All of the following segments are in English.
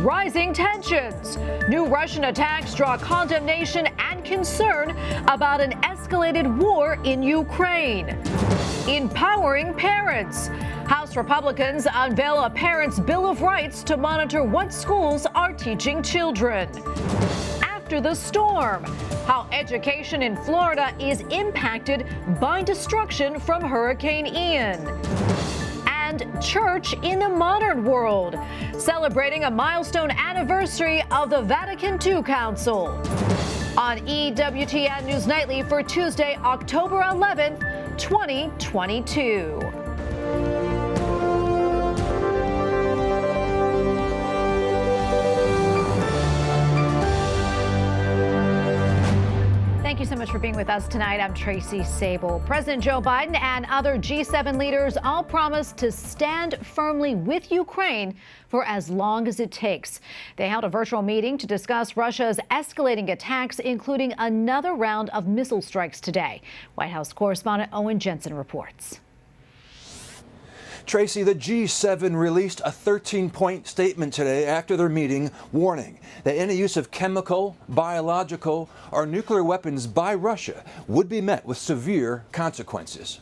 rising tensions. New Russian attacks draw condemnation and concern about an escalated war in Ukraine. Empowering parents. House Republicans unveil a parent's Bill of Rights to monitor what schools are teaching children. After the storm, how education in Florida is impacted by destruction from Hurricane Ian. And church in the modern world, celebrating a milestone anniversary of the Vatican II Council. On EWTN News Nightly for Tuesday, October 11th, 2022. Thank you so much for being with us tonight. I'm Tracy Sable. President Joe Biden and other G7 leaders all promised to stand firmly with Ukraine for as long as it takes. They held a virtual meeting to discuss Russia's escalating attacks, including another round of missile strikes today. White House correspondent Owen Jensen reports. Tracy, the G7 released a 13-point statement today after their meeting warning that any use of chemical, biological, or nuclear weapons by Russia would be met with severe consequences.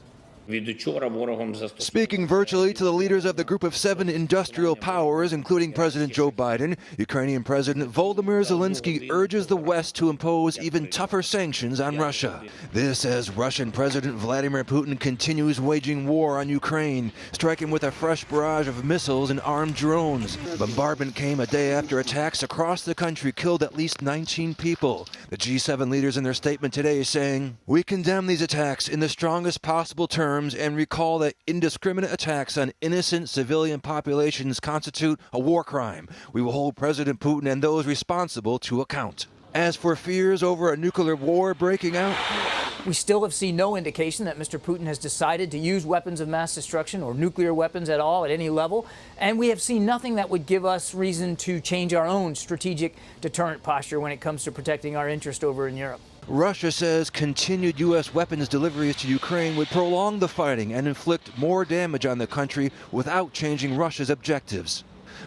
Speaking virtually to the leaders of the Group of 7 industrial powers, including President Joe Biden, Ukrainian President Volodymyr Zelensky urges the West to impose even tougher sanctions on Russia. This as Russian President Vladimir Putin continues waging war on Ukraine, striking with a fresh barrage of missiles and armed drones. Bombardment came a day after attacks across the country killed at least 19 people. The G7 leaders in their statement today saying, "We condemn these attacks in the strongest possible terms and recall that indiscriminate attacks on innocent civilian populations constitute a war crime. We will hold President Putin and those responsible to account." As for fears over a nuclear war breaking out, we still have seen no indication that Mr. Putin has decided to use weapons of mass destruction or nuclear weapons at all at any level. And we have seen nothing that would give us reason to change our own strategic deterrent posture when it comes to protecting our interest over in Europe. Russia says continued U.S. weapons deliveries to Ukraine would prolong the fighting and inflict more damage on the country without changing Russia's objectives.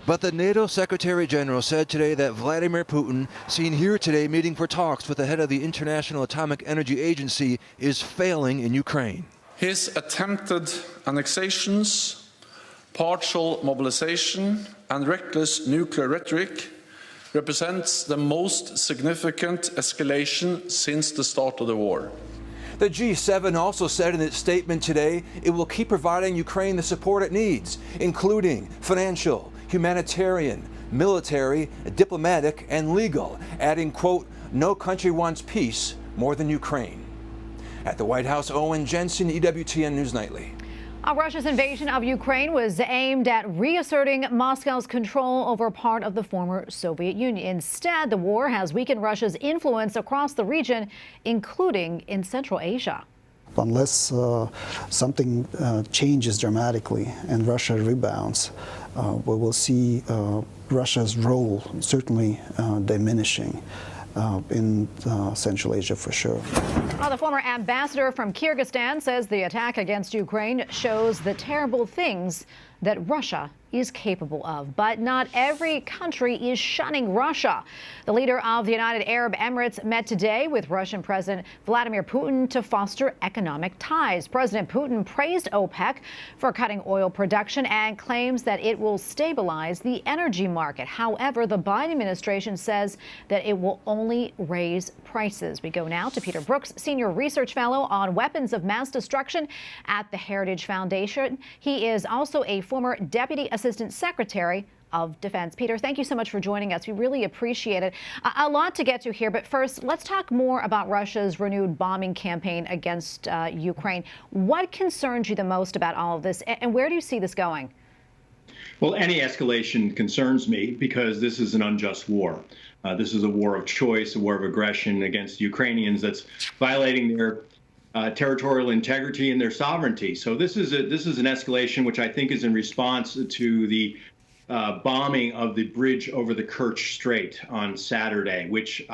But the NATO Secretary General said today that Vladimir Putin, seen here today meeting for talks with the head of the International Atomic Energy Agency, is failing in Ukraine. His attempted annexations, partial mobilization, and reckless nuclear rhetoric represents the most significant escalation since the start of the war. The G7 also said in its statement today it will keep providing Ukraine the support it needs, including financial, humanitarian, military, diplomatic, and legal, adding, quote, "No country wants peace more than Ukraine." At the White House, Owen Jensen, EWTN News Nightly. Russia's invasion of Ukraine was aimed at reasserting Moscow's control over part of the former Soviet Union. Instead, the war has weakened Russia's influence across the region, including in Central Asia. Unless something changes dramatically and Russia rebounds, we will see Russia's role certainly diminishing in Central Asia for sure. Well, the former ambassador from Kyrgyzstan says the attack against Ukraine shows the terrible things that Russia is capable of. But not every country is shunning Russia. The leader of the United Arab Emirates met today with Russian President Vladimir Putin to foster economic ties. President Putin praised OPEC for cutting oil production and claims that it will stabilize the energy market. However, the Biden administration says that it will only raise prices. We go now to Peter Brookes, Senior Research Fellow on Weapons of Mass Destruction at the Heritage Foundation. He is also a former Deputy Assistant Secretary of Defense. Peter, thank you so much for joining us. We really appreciate it. A lot to get to here, but first, let's talk more about Russia's renewed bombing campaign against Ukraine. What concerns you the most about all of this, and where do you see this going? Well, any escalation concerns me because this is an unjust war. This is a war of choice, a war of aggression against Ukrainians that's violating their territorial integrity and their sovereignty. So this is an escalation which I think is in response to the bombing of the bridge over the Kerch Strait on Saturday, which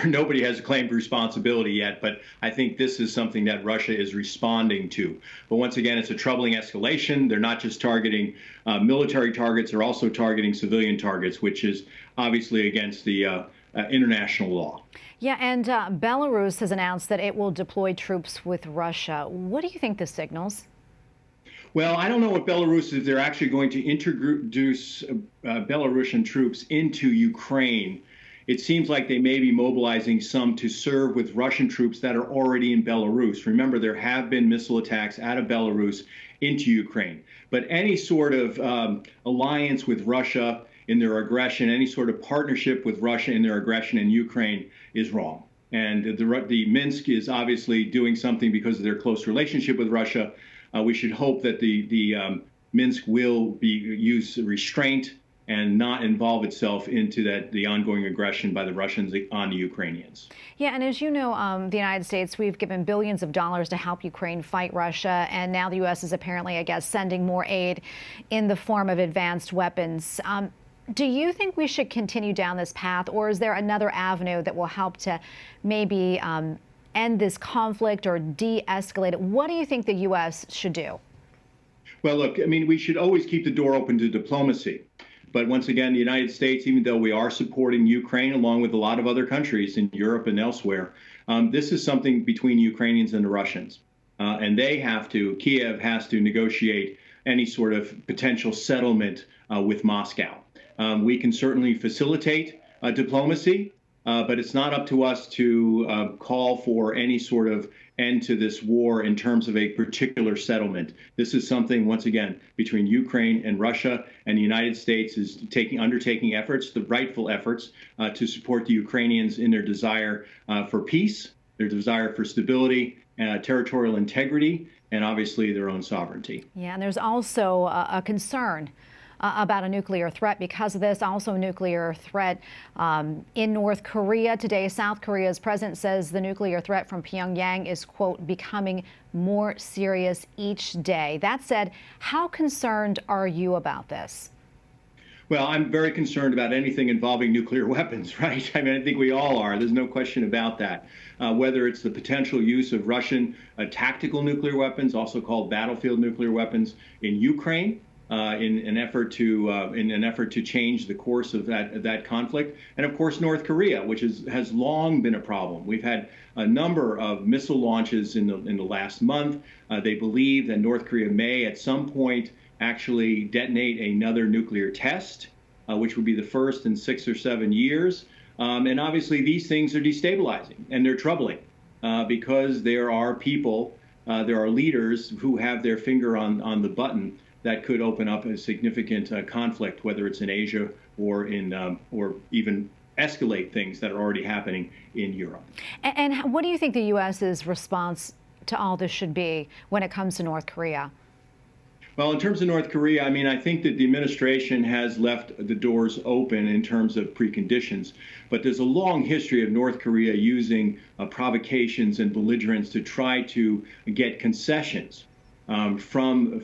nobody has claimed responsibility yet, but I think this is something that Russia is responding to. But once again, it's a troubling escalation. They're not just targeting military targets, they're also targeting civilian targets, which is obviously against the international law. Yeah, and Belarus has announced that it will deploy troops with Russia. What do you think this signals? Well, I don't know what Belarus is. They're actually going to introduce Belarusian troops into Ukraine. It seems like they may be mobilizing some to serve with Russian troops that are already in Belarus. Remember, there have been missile attacks out of Belarus into Ukraine. But any sort of alliance with Russia in their aggression, any sort of partnership with Russia in their aggression in Ukraine is wrong. And the Minsk is obviously doing something because of their close relationship with Russia. We should hope that the Minsk will use restraint and not involve itself into the ongoing aggression by the Russians on the Ukrainians. Yeah, and as you know, the United States, we've given billions of dollars to help Ukraine fight Russia, and now the U.S. is apparently, I guess, sending more aid in the form of advanced weapons. Do you think we should continue down this path, or is there another avenue that will help to maybe end this conflict or de-escalate it? What do you think the U.S. should do? Well, look, I mean, we should always keep the door open to diplomacy. But once again, the United States, even though we are supporting Ukraine along with a lot of other countries in Europe and elsewhere, this is something between Ukrainians and the Russians. And Kiev has to negotiate any sort of potential settlement with Moscow. We can certainly facilitate diplomacy, but it's not up to us to call for any sort of end to this war in terms of a particular settlement. This is something, once again, between Ukraine and Russia, and the United States is undertaking efforts, the rightful efforts, to support the Ukrainians in their desire for peace, their desire for stability, territorial integrity, and obviously their own sovereignty. Yeah, and there's also a concern about a nuclear threat because of this. Also a nuclear threat in North Korea. Today, South Korea's president says the nuclear threat from Pyongyang is, quote, becoming more serious each day. That said, how concerned are you about this? Well, I'm very concerned about anything involving nuclear weapons, right? I mean, I think we all are. There's no question about that. Whether it's the potential use of Russian tactical nuclear weapons, also called battlefield nuclear weapons, in Ukraine, in an effort to change the course of that conflict, and of course North Korea, which has long been a problem. We've had a number of missile launches in the last month. They believe that North Korea may at some point actually detonate another nuclear test, which would be the first in 6 or 7 years. And obviously these things are destabilizing and they're troubling because there are people, there are leaders who have their finger on the button that could open up a significant conflict, whether it's in Asia or even escalate things that are already happening in Europe. And what do you think the U.S.'s response to all this should be when it comes to North Korea? Well, in terms of North Korea, I mean, I think that the administration has left the doors open in terms of preconditions, but there's a long history of North Korea using provocations and belligerence to try to get concessions from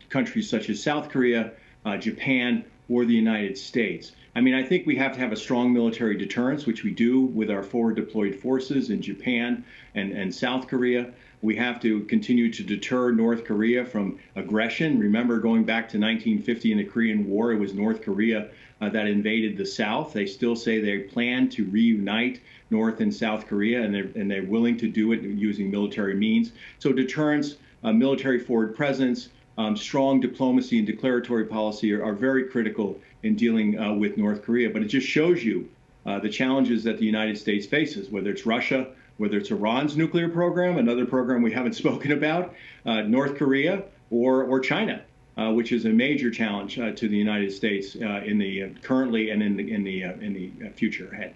countries such as South Korea, Japan, or the United States. I mean, I think we have to have a strong military deterrence, which we do with our forward deployed forces in Japan and South Korea. We have to continue to deter North Korea from aggression. Remember, going back to 1950 in the Korean War, it was North Korea that invaded the South. They still say they plan to reunite North and South Korea, and they're willing to do it using military means. So deterrence, military forward presence, strong diplomacy and declaratory policy are very critical in dealing with North Korea. But it just shows you the challenges that the United States faces, whether it's Russia, whether it's Iran's nuclear program, another program we haven't spoken about, North Korea, or China, which is a major challenge to the United States in the currently and in the future ahead.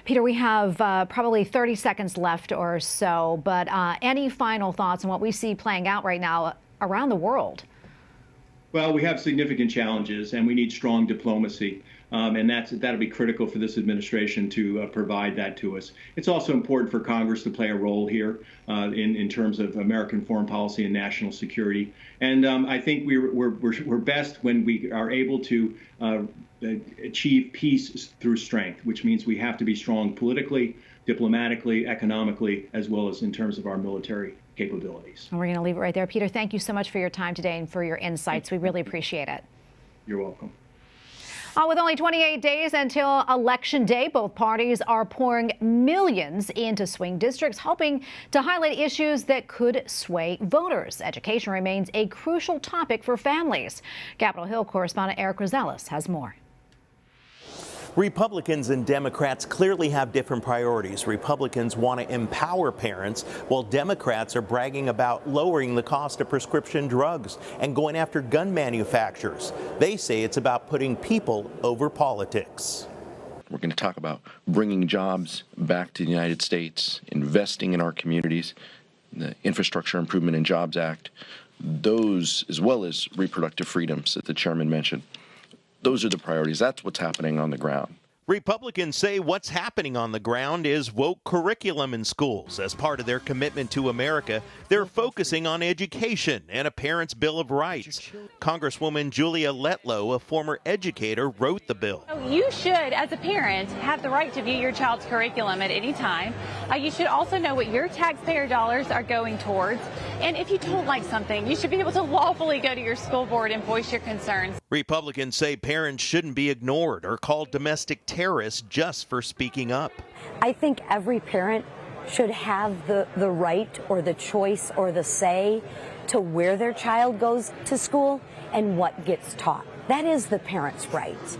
Peter, we have probably 30 seconds left or so, but any final thoughts on what we see playing out right now around the world? Well, we have significant challenges, and we need strong diplomacy, and that'll be critical for this administration to provide that to us. It's also important for Congress to play a role here in terms of American foreign policy and national security. And I think we're best when we are able to achieve peace through strength, which means we have to be strong politically, diplomatically, economically, as well as in terms of our military capabilities. We're going to leave it right there. Peter, thank you so much for your time today and for your insights. We really appreciate it. You're welcome. With only 28 days until Election Day, both parties are pouring millions into swing districts, hoping to highlight issues that could sway voters. Education remains a crucial topic for families. Capitol Hill correspondent Eric Rosales has more. Republicans and Democrats clearly have different priorities. Republicans want to empower parents, while Democrats are bragging about lowering the cost of prescription drugs and going after gun manufacturers. They say it's about putting people over politics. We're going to talk about bringing jobs back to the United States, investing in our communities, the Infrastructure Improvement and Jobs Act, those as well as reproductive freedoms that the chairman mentioned. Those are the priorities. That's what's happening on the ground. Republicans say what's happening on the ground is woke curriculum in schools. As part of their commitment to America, they're focusing on education and a parent's Bill of Rights. Congresswoman Julia Letlow, a former educator, wrote the bill. You should, as a parent, have the right to view your child's curriculum at any time. You should also know what your taxpayer dollars are going towards. And if you don't like something, you should be able to lawfully go to your school board and voice your concerns. Republicans say parents shouldn't be ignored or called domestic terrorists just for speaking up. I think every parent should have the right or the choice or the say to where their child goes to school and what gets taught. That is the parent's right.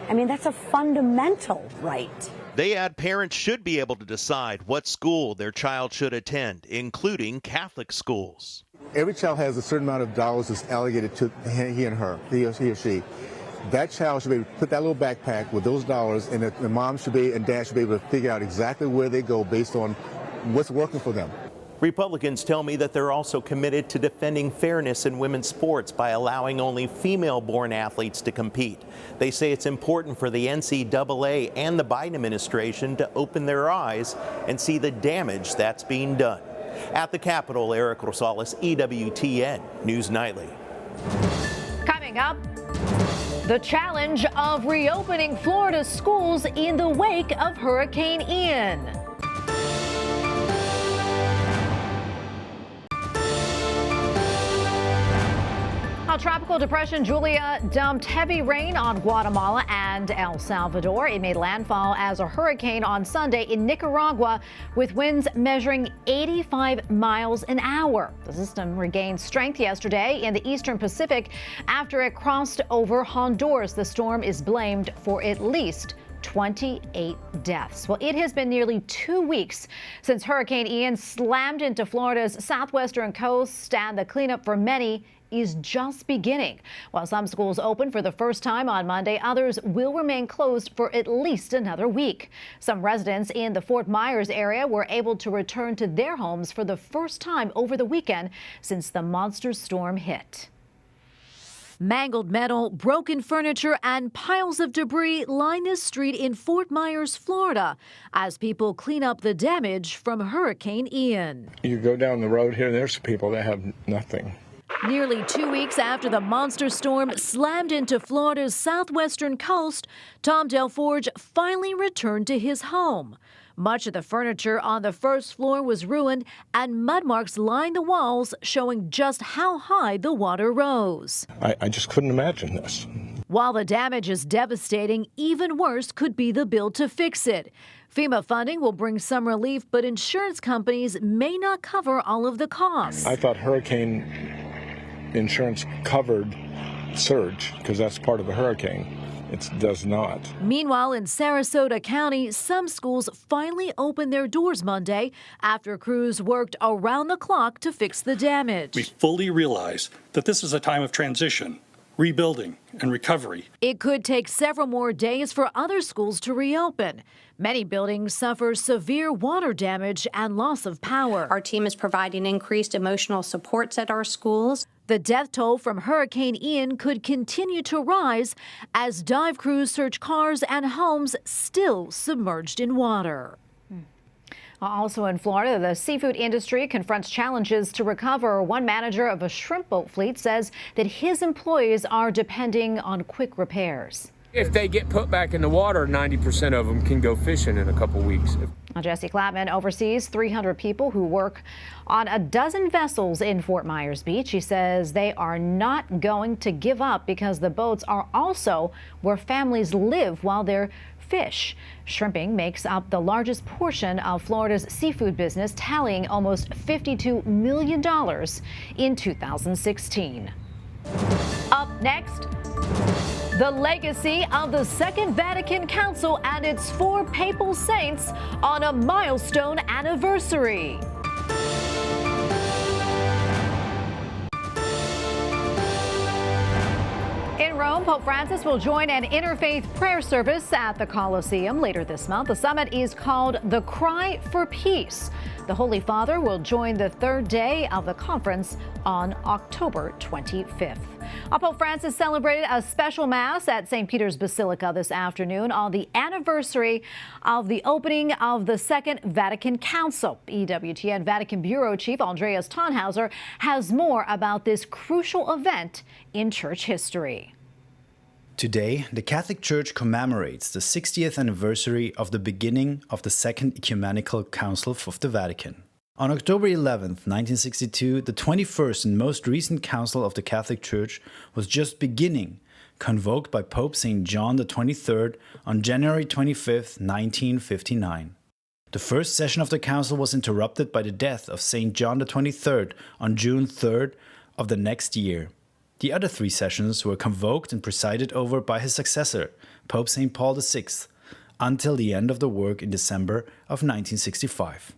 I mean, that's a fundamental right. They add parents should be able to decide what school their child should attend, including Catholic schools. Every child has a certain amount of dollars that's allocated to he or she. That child should be able to put that little backpack with those dollars, and the mom should be and dad should be able to figure out exactly where they go based on what's working for them. Republicans tell me that they're also committed to defending fairness in women's sports by allowing only female-born athletes to compete. They say it's important for the NCAA and the Biden administration to open their eyes and see the damage that's being done. At the Capitol, Eric Rosales, EWTN News Nightly. Coming up, the challenge of reopening Florida's schools in the wake of Hurricane Ian. Tropical Depression Julia dumped heavy rain on Guatemala and El Salvador. It made landfall as a hurricane on Sunday in Nicaragua with winds measuring 85 miles an hour. The system regained strength yesterday in the eastern Pacific after it crossed over Honduras. The storm is blamed for at least 28 deaths. Well, it has been nearly 2 weeks since Hurricane Ian slammed into Florida's southwestern coast, and the cleanup for many is just beginning. While some schools open for the first time on Monday, others will remain closed for at least another week. Some residents in the Fort Myers area were able to return to their homes for the first time over the weekend since the monster storm hit. Mangled metal, broken furniture, and piles of debris line this street in Fort Myers, Florida, as people clean up the damage from Hurricane Ian. You go down the road here, there's people that have nothing. Nearly 2 weeks after the monster storm slammed into Florida's southwestern coast, Tom Delforge finally returned to his home. Much of the furniture on the first floor was ruined, and mud marks lined the walls, showing just how high the water rose. I just couldn't imagine this. While the damage is devastating, even worse could be the bill to fix it. FEMA funding will bring some relief, but insurance companies may not cover all of the costs. I thought hurricane insurance covered surge because that's part of a hurricane. It does not. Meanwhile, in Sarasota County, some schools finally opened their doors Monday after crews worked around the clock to fix the damage. We fully realize that this is a time of transition, rebuilding, and recovery. It could take several more days for other schools to reopen. Many buildings suffer severe water damage and loss of power. Our team is providing increased emotional supports at our schools. The death toll from Hurricane Ian could continue to rise as dive crews search cars and homes still submerged in water. Also in Florida, the seafood industry confronts challenges to recover. One manager of a shrimp boat fleet says that his employees are depending on quick repairs. If they get put back in the water, 90% of them can go fishing in a couple weeks. Jesse Clapman oversees 300 people who work on a dozen vessels in Fort Myers Beach. He says they are not going to give up because the boats are also where families live while they're fish. Shrimping makes up the largest portion of Florida's seafood business, tallying almost $52 million in 2016. Up next, the legacy of the Second Vatican Council and its 4 papal saints on a milestone anniversary. In Rome, Pope Francis will join an interfaith prayer service at the Coliseum later this month. The summit is called the Cry for Peace. The Holy Father will join the 3rd day of the conference on October 25th. Pope Francis celebrated a special Mass at St. Peter's Basilica this afternoon on the anniversary of the opening of the Second Vatican Council. EWTN Vatican Bureau Chief Andreas Thonhauser has more about this crucial event in church history. Today, the Catholic Church commemorates the 60th anniversary of the beginning of the Second Ecumenical Council of the Vatican. On October 11, 1962, the 21st and most recent Council of the Catholic Church was just beginning, convoked by Pope St. John XXIII on January 25, 1959. The first session of the Council was interrupted by the death of St. John XXIII on June 3rd of the next year. The other 3 sessions were convoked and presided over by his successor, Pope St. Paul VI, until the end of the work in December of 1965.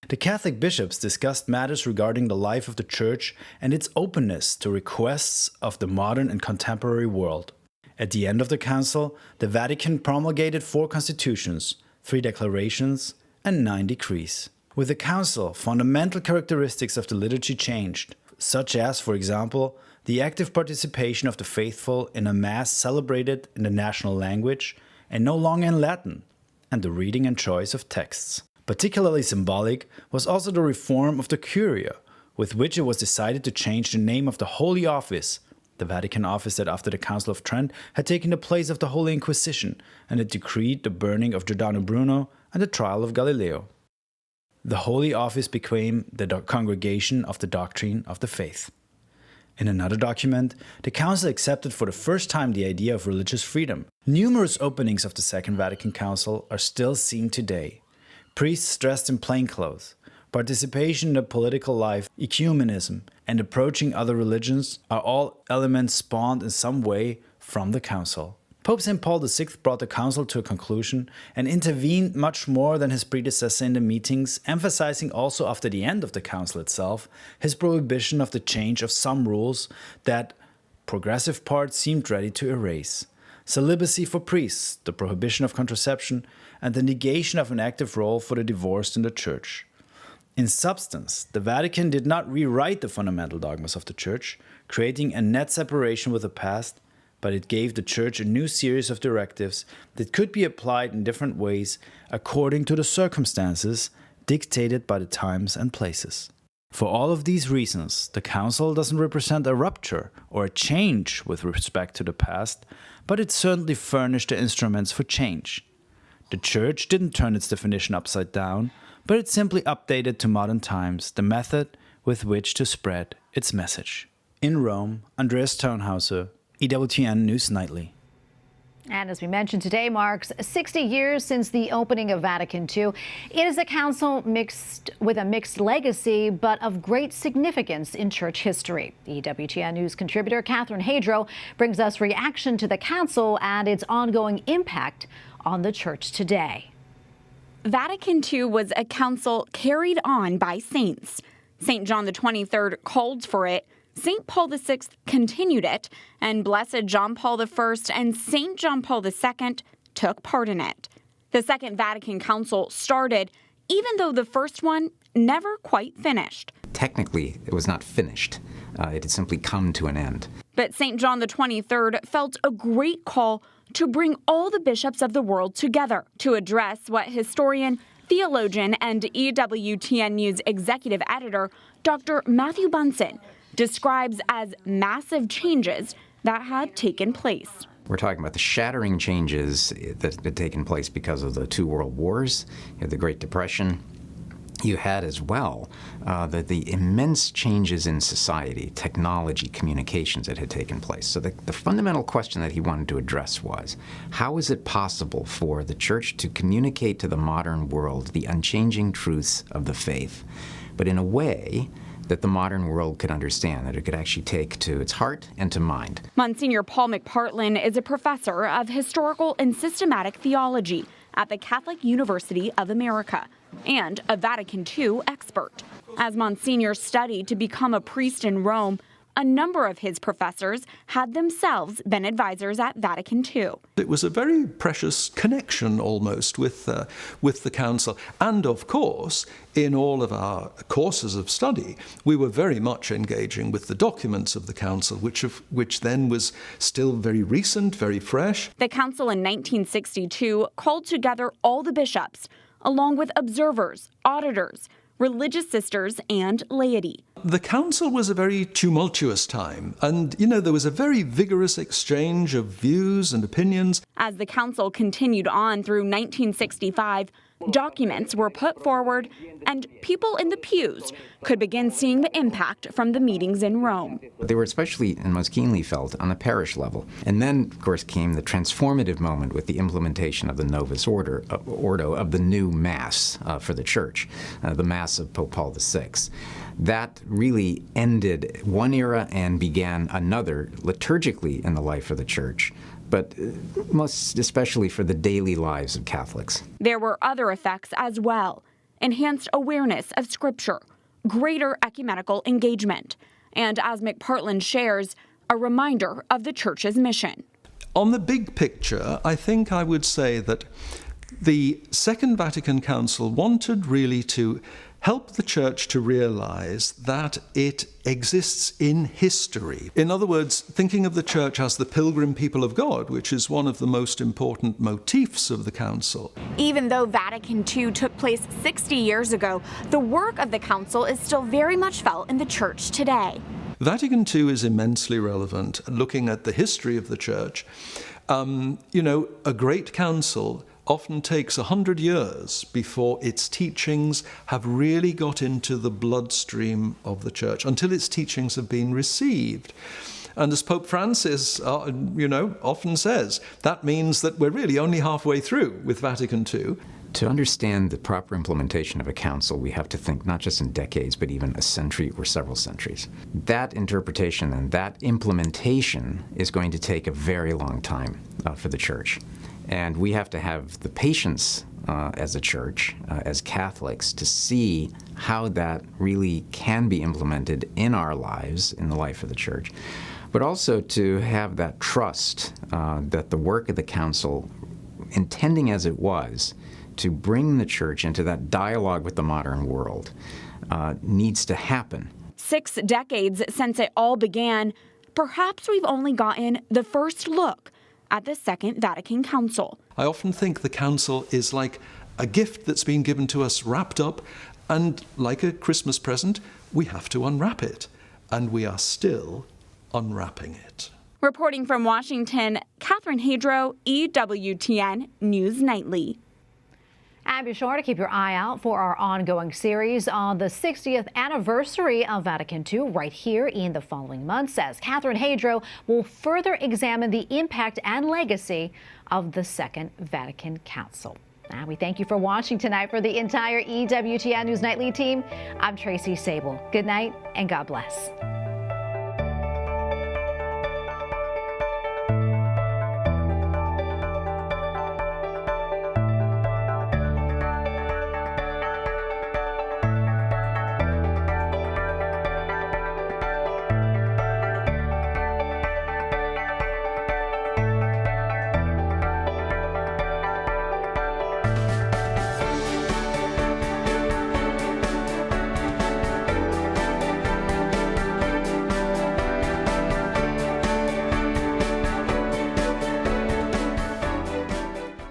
The Catholic bishops discussed matters regarding the life of the Church and its openness to requests of the modern and contemporary world. At the end of the Council, the Vatican promulgated 4 constitutions, 3 declarations, and 9 decrees. With the Council, fundamental characteristics of the liturgy changed, such as, for example, the active participation of the faithful in a Mass celebrated in the national language and no longer in Latin, and the reading and choice of texts. Particularly symbolic was also the reform of the Curia, with which it was decided to change the name of the Holy Office, the Vatican office that after the Council of Trent had taken the place of the Holy Inquisition, and it decreed the burning of Giordano Bruno and the trial of Galileo. The Holy Office became the Congregation of the Doctrine of the Faith. In another document, the Council accepted for the first time the idea of religious freedom. Numerous openings of the Second Vatican Council are still seen today. Priests dressed in plain clothes, participation in the political life, ecumenism, and approaching other religions are all elements spawned in some way from the Council. Pope St. Paul VI brought the Council to a conclusion and intervened much more than his predecessor in the meetings, emphasizing also after the end of the Council itself his prohibition of the change of some rules that progressive parts seemed ready to erase. Celibacy for priests, the prohibition of contraception, and the negation of an active role for the divorced in the Church. In substance, the Vatican did not rewrite the fundamental dogmas of the Church, creating a net separation with the past, but it gave the Church a new series of directives that could be applied in different ways according to the circumstances dictated by the times and places. For all of these reasons, the Council doesn't represent a rupture or a change with respect to the past, but it certainly furnished the instruments for change. The Church didn't turn its definition upside down, but it simply updated to modern times the method with which to spread its message. In Rome, Andreas Thonhauser, EWTN News Nightly. And as we mentioned, today marks 60 years since the opening of Vatican II. It is a council with a mixed legacy, but of great significance in church history. EWTN News contributor Catherine Hadro brings us reaction to the council and its ongoing impact on the church today. Vatican II was a council carried on by saints. St. John XXIII called for it, St. Paul VI continued it, and Blessed John Paul I and St. John Paul II took part in it. The Second Vatican Council started, even though the first one never quite finished. Technically, it was not finished. It had simply come to an end. But St. John the 23rd felt a great call to bring all the bishops of the world together to address what historian, theologian, and EWTN News executive editor Dr. Matthew Bunson describes as massive changes that had taken place. We're talking about the shattering changes that had taken place because of the two world wars, the Great Depression. You had as well the immense changes in society, technology, communications that had taken place. So the fundamental question that he wanted to address was, how is it possible for the church to communicate to the modern world the unchanging truths of the faith, but in a way that the modern world could understand, that it could actually take to its heart and to mind? Monsignor Paul McPartlin is a professor of historical and systematic theology at the Catholic University of America and a Vatican II expert. As Monsignor studied to become a priest in Rome, a number of his professors had themselves been advisors at Vatican II. It was a very precious connection almost with the Council. And of course, in all of our courses of study, we were very much engaging with the documents of the Council, which then was still very recent, very fresh. The Council in 1962 called together all the bishops, along with observers, auditors, religious sisters, and laity. The Council was a very tumultuous time, and, there was a very vigorous exchange of views and opinions. As the Council continued on through 1965, documents were put forward, and people in the pews could begin seeing the impact from the meetings in Rome. They were especially and most keenly felt on the parish level. And then, of course, came the transformative moment with the implementation of the Novus Ordo of the new Mass for the Church, the Mass of Pope Paul VI. That really ended one era and began another liturgically in the life of the Church, but most especially for the daily lives of Catholics. There were other effects as well: enhanced awareness of Scripture, greater ecumenical engagement, and, as McPartlin shares, a reminder of the Church's mission. On the big picture, I think I would say that the Second Vatican Council wanted really to help the Church to realize that it exists in history. In other words, thinking of the Church as the pilgrim people of God, which is one of the most important motifs of the Council. Even though Vatican II took place 60 years ago, the work of the Council is still very much felt in the Church today. Vatican II is immensely relevant, looking at the history of the Church. A great council often takes 100 years before its teachings have really got into the bloodstream of the Church, until its teachings have been received. And as Pope Francis, often says, that means that we're really only halfway through with Vatican II. To understand the proper implementation of a council, we have to think not just in decades, but even a century or several centuries. That interpretation and that implementation is going to take a very long time for the Church. And we have to have the patience as a church, as Catholics, to see how that really can be implemented in our lives, in the life of the Church, but also to have that trust that the work of the Council, intending as it was to bring the Church into that dialogue with the modern world, needs to happen. 6 decades since it all began, perhaps we've only gotten the first look at the Second Vatican Council. I often think the Council is like a gift that's been given to us wrapped up, and like a Christmas present, we have to unwrap it. And we are still unwrapping it. Reporting from Washington, Catherine Hadro, EWTN News Nightly. And be sure to keep your eye out for our ongoing series on the 60th anniversary of Vatican II right here in the following months, as Catherine Hadro will further examine the impact and legacy of the Second Vatican Council. And we thank you for watching tonight. For the entire EWTN News Nightly team, I'm Tracy Sable. Good night and God bless.